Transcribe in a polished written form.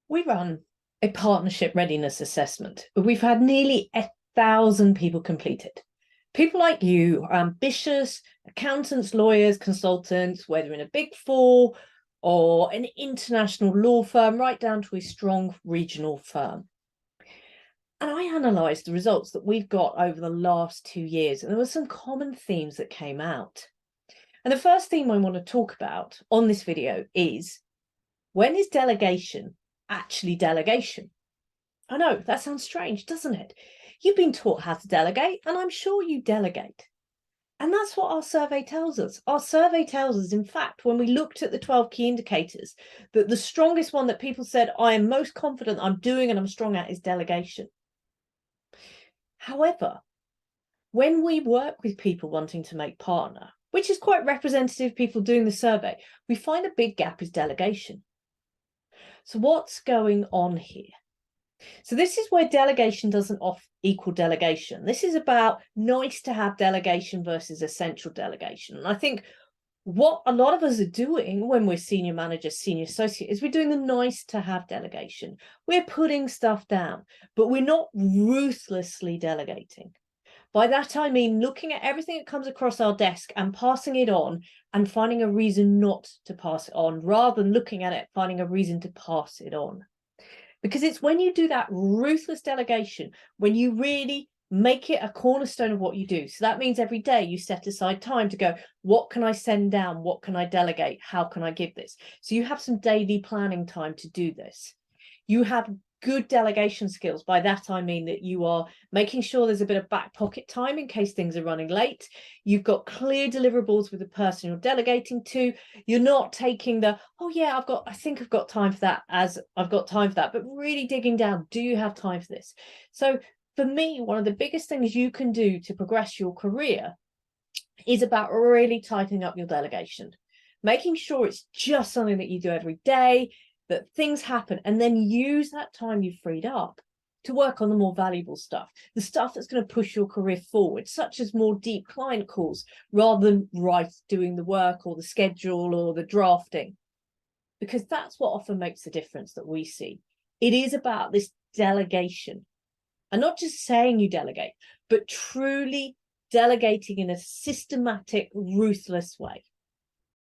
We run a partnership readiness assessment. We've had nearly 1,000 people complete it. People like you are ambitious, accountants, lawyers, consultants, whether in a big four or an international law firm, right down to a strong regional firm. And I analysed the results that we've got over the last 2 years, and there were some common themes that came out. And the first theme I want to talk about on this video is, when is delegation actually delegation? I know that sounds strange, doesn't it? You've been taught how to delegate, and I'm sure you delegate. And that's what our survey tells us. Our survey tells us, in fact, when we looked at the 12 key indicators, that the strongest one that people said, I am most confident I'm doing and I'm strong at, is delegation. However, when we work with people wanting to make partner, which is quite representative of people doing the survey, we find a big gap is delegation. So what's going on here? So this is where delegation doesn't equal delegation. This is about nice to have delegation versus essential delegation. And I think what a lot of us are doing when we're senior managers, senior associate, is we're doing the nice to have delegation. We're putting stuff down, but we're not ruthlessly delegating. By that, I mean looking at everything that comes across our desk and passing it on and finding a reason not to pass it on, rather than looking at it, finding a reason to pass it on. Because it's when you do that ruthless delegation, when you really make it a cornerstone of what you do. So that means every day you set aside time to go, what can I send down? What can I delegate? How can I give this? So you have some daily planning time to do this. You have good delegation skills. By that, I mean that you are making sure there's a bit of back pocket time in case things are running late. You've got clear deliverables with the person you're delegating to. You're not taking the, oh yeah, I think I've got time for that, as I've got time for that, but really digging down, do you have time for this? So for me, one of the biggest things you can do to progress your career is about really tightening up your delegation, making sure it's just something that you do every day, that things happen, and then use that time you've freed up to work on the more valuable stuff, the stuff that's going to push your career forward, such as more deep client calls, rather than doing the work or the schedule or the drafting, because that's what often makes the difference that we see. It is about this delegation, and not just saying you delegate, but truly delegating in a systematic, ruthless way.